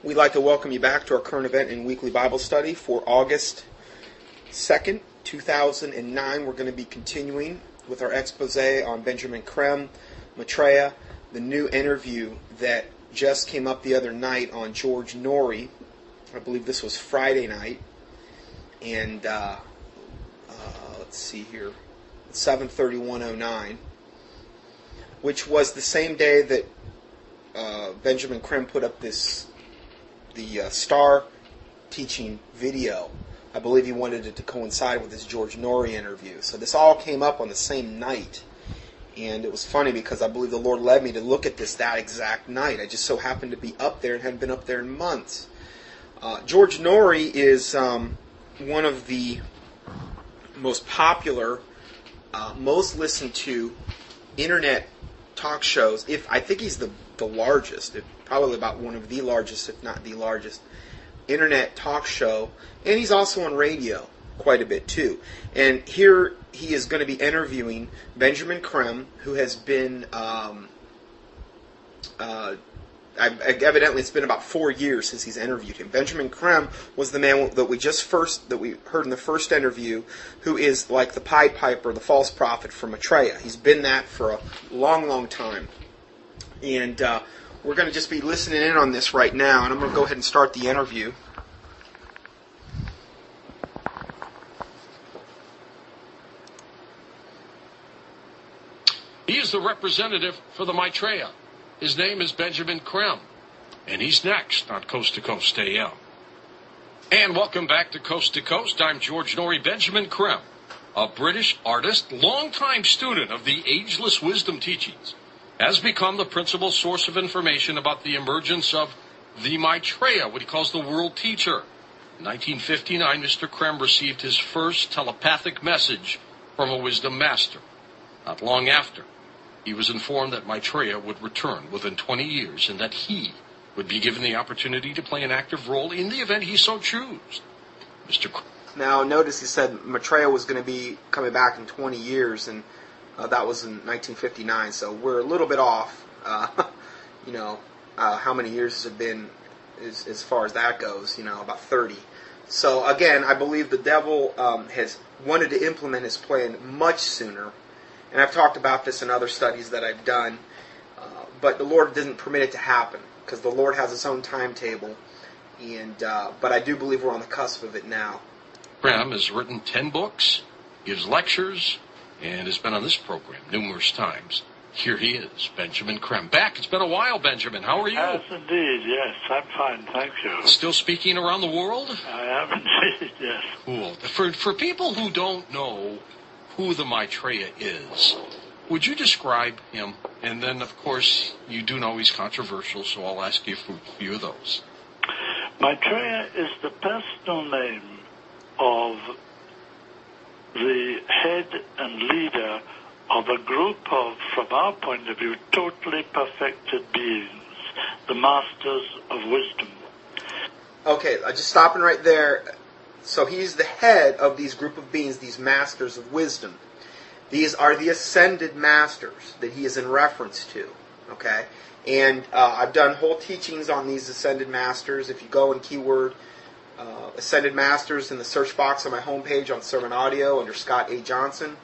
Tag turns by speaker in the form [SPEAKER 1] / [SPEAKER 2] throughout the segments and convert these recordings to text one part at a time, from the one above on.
[SPEAKER 1] We'd like to welcome you back to our current event and weekly Bible study for August 2nd, 2009. We're going to be continuing with our expose on Benjamin Creme, Maitreya, the new interview that just came up the other night on George Noory. I believe this was Friday night. And let's see here, 7/31/09, which was the same day that Benjamin Creme put up the Star teaching video. I believe he wanted it to coincide with his George Noory interview. So this all came up on the same night. And it was funny because I believe the Lord led me to look at this that exact night. I just so happened to be up there and hadn't been up there in months. George Noory is one of the most popular, most listened to internet talk shows. I think he's the largest, probably about one of the largest, if not the largest, internet talk show. And he's also on radio quite a bit too. And here he is going to be interviewing Benjamin Creme, who has been, evidently it's been about 4 years since he's interviewed him. Benjamin Creme was the man that we heard in the first interview, who is like the Pied Piper, the false prophet from Maitreya. He's been that for a long, long time. And we're going to just be listening in on this right now, and I'm going to go ahead and start the interview.
[SPEAKER 2] He is the representative for the Maitreya. His name is Benjamin Creme, and he's next on Coast to Coast AM. And welcome back to Coast. I'm George Noory. Benjamin Creme, a British artist, longtime student of the ageless wisdom teachings, has become the principal source of information about the emergence of the Maitreya, what he calls the world teacher. In 1959, Mr. Creme received his first telepathic message from a wisdom master. Not long after, he was informed that Maitreya would return within 20 years and that he would be given the opportunity to play an active role in the event he so chose. Mr.
[SPEAKER 1] Now, notice he said Maitreya was going to be coming back in 20 years, and that was in 1959, so we're a little bit off. How many years has it been as far as that goes? About 30. So, again, I believe the devil has wanted to implement his plan much sooner. And I've talked about this in other studies that I've done, but the Lord didn't permit it to happen because the Lord has His own timetable. But I do believe we're on the cusp of it now.
[SPEAKER 2] Creme has written 10 books, gives lectures, and has been on this program numerous times. Here he is, Benjamin Creme. Back. It's been a while, Benjamin. How are you?
[SPEAKER 3] Yes, indeed. Yes, I'm fine. Thank you.
[SPEAKER 2] Still speaking around the world?
[SPEAKER 3] I am indeed. Yes.
[SPEAKER 2] Cool. For people who don't know who the Maitreya is, would you describe him? And then, of course, you do know he's controversial, so I'll ask you for a few of those.
[SPEAKER 3] Maitreya is the personal name of the head and leader of a group of, from our point of view, totally perfected beings, the masters of wisdom.
[SPEAKER 1] Okay, just stopping right there. So he's the head of these group of beings, these masters of wisdom. These are the ascended masters that he is in reference to. Okay? And I've done whole teachings on these ascended masters. If you go and keyword ascended masters in the search box on my homepage on Sermon Audio under Scott A. Johnson,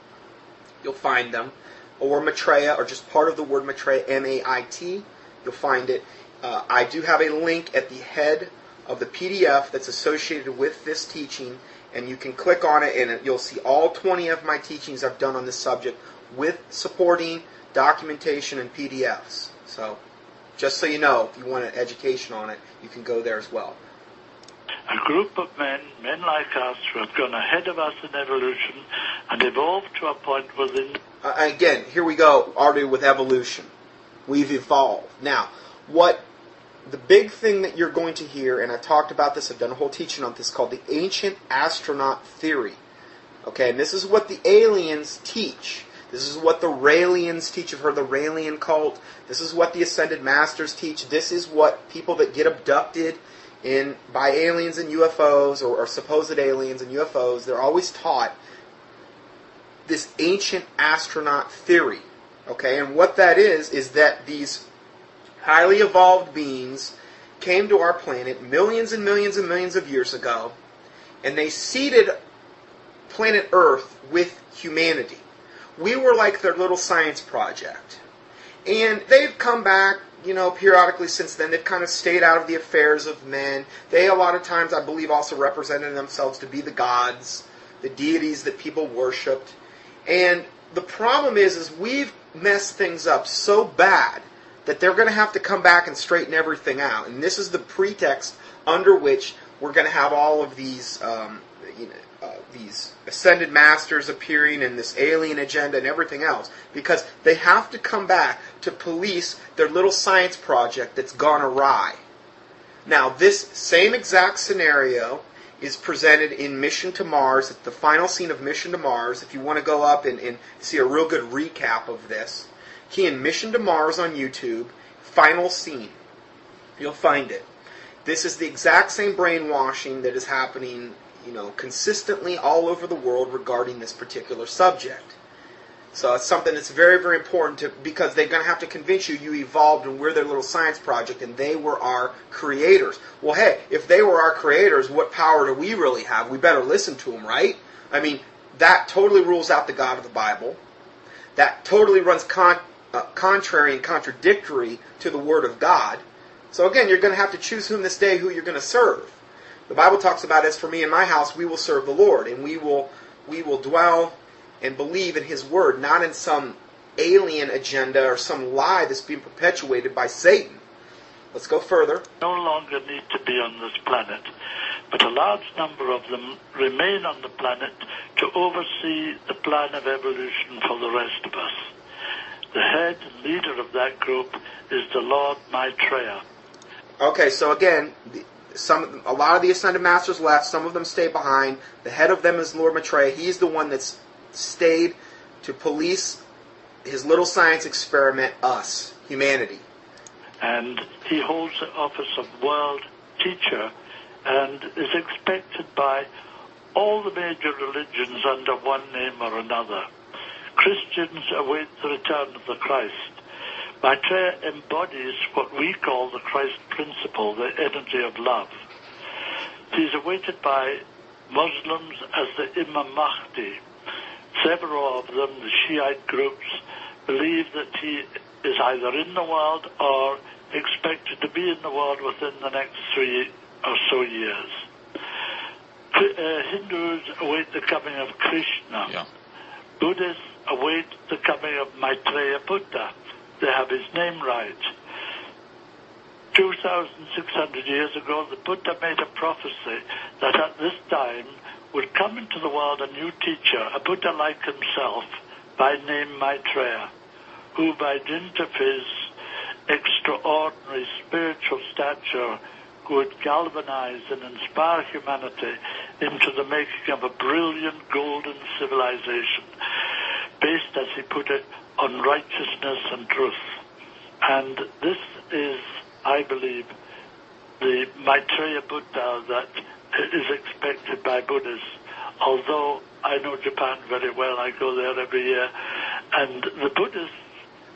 [SPEAKER 1] you'll find them. Or Maitreya, or just part of the word Maitreya, M-A-I-T, you'll find it. I do have a link at the head of the PDF that's associated with this teaching, and you can click on it and you'll see all 20 of my teachings I've done on this subject with supporting documentation and PDFs. So, just so you know, if you want an education on it, you can go there as well.
[SPEAKER 3] A group of men like us, who have gone ahead of us in evolution and evolved to a point within...
[SPEAKER 1] Again, here we go, already with evolution. We've evolved. Now, the big thing that you're going to hear, and I've talked about this, I've done a whole teaching on this, called the ancient astronaut theory. Okay, and this is what the aliens teach. This is what the Raelians teach. You've heard the Raelian cult. This is what the Ascended Masters teach. This is what people that get abducted by aliens and UFOs, or supposed aliens and UFOs, they're always taught this ancient astronaut theory. Okay, and what that is that these highly evolved beings came to our planet millions and millions and millions of years ago, and they seeded planet Earth with humanity. We were like their little science project. And they've come back, periodically since then. They've kind of stayed out of the affairs of men. They, a lot of times, I believe, also represented themselves to be the gods, the deities that people worshipped. And the problem is we've messed things up so bad that they're going to have to come back and straighten everything out. And this is the pretext under which we're going to have all of these ascended masters appearing and this alien agenda and everything else, because they have to come back to police their little science project that's gone awry. Now, this same exact scenario is presented in Mission to Mars, at the final scene of Mission to Mars. If you want to go up and see a real good recap of this, key in Mission to Mars on YouTube, final scene. You'll find it. This is the exact same brainwashing that is happening consistently all over the world regarding this particular subject. So it's something that's very, very important because they're going to have to convince you evolved and we're their little science project and they were our creators. Well, hey, if they were our creators, what power do we really have? We better listen to them, right? I mean, that totally rules out the God of the Bible. That totally runs contrary and contradictory to the Word of God. So again, you're going to have to choose whom you're going to serve. The Bible talks about, as for me and my house, we will serve the Lord, and we will dwell and believe in His Word, not in some alien agenda or some lie that's being perpetuated by Satan. Let's go further.
[SPEAKER 3] No longer need to be on this planet, but a large number of them remain on the planet to oversee the plan of evolution for the rest of us. The head and leader of that group is the Lord Maitreya.
[SPEAKER 1] Okay, so again, a lot of the Ascended Masters left. Some of them stayed behind. The head of them is Lord Maitreya. He's the one that's stayed to police his little science experiment, us, humanity.
[SPEAKER 3] And he holds the office of world teacher and is expected by all the major religions under one name or another. Christians await the return of the Christ. Maitreya embodies what we call the Christ principle, the energy of love. He is awaited by Muslims as the Imam Mahdi. Several of them, the Shiite groups, believe that he is either in the world or expected to be in the world within the next 3 or so years. Hindus await the coming of Krishna.
[SPEAKER 2] Yeah.
[SPEAKER 3] Buddhists await the coming of Maitreya Buddha. They have his name right. 2,600 years ago, the Buddha made a prophecy that at this time would come into the world a new teacher, a Buddha like himself, by name Maitreya, who by dint of his extraordinary spiritual stature would galvanize and inspire humanity into the making of a brilliant golden civilization, based, as he put it, on righteousness and truth. And this is, I believe, the Maitreya Buddha that is expected by Buddhists. Although I know Japan very well, I go there every year, and the Buddhists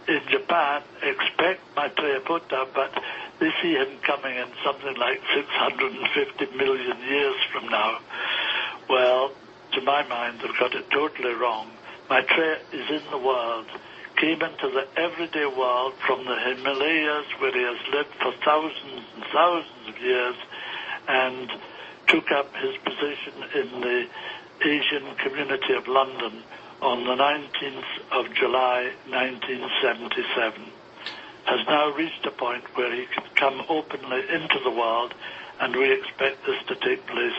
[SPEAKER 3] in Japan expect Maitreya Buddha, but they see him coming in something like 650 million years from now. Well, to my mind, they've got it totally wrong. Maitreya is in the world, came into the everyday world from the Himalayas, where he has lived for thousands and thousands of years, and took up his position in the Asian community of London on the 19th of July 1977. Has now reached a point where he can come openly into the world, and we expect this to take place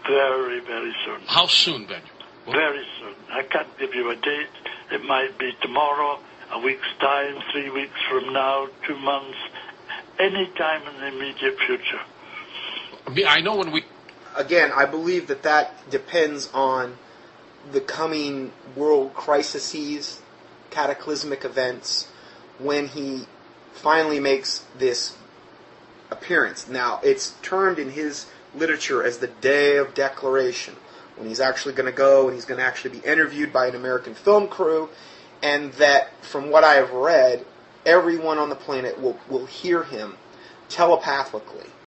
[SPEAKER 3] very, very soon.
[SPEAKER 2] How soon, Benjamin?
[SPEAKER 3] Very soon. I can't give you a date. It might be tomorrow, a week's time, 3 weeks from now, 2 months, any time in the immediate future.
[SPEAKER 2] I know when we...
[SPEAKER 1] Again, I believe that depends on the coming world crises, cataclysmic events, when he finally makes this appearance. Now, it's termed in his literature as the Day of Declaration, when he's actually going to go and he's going to actually be interviewed by an American film crew, and that, from what I have read, everyone on the planet will hear him telepathically.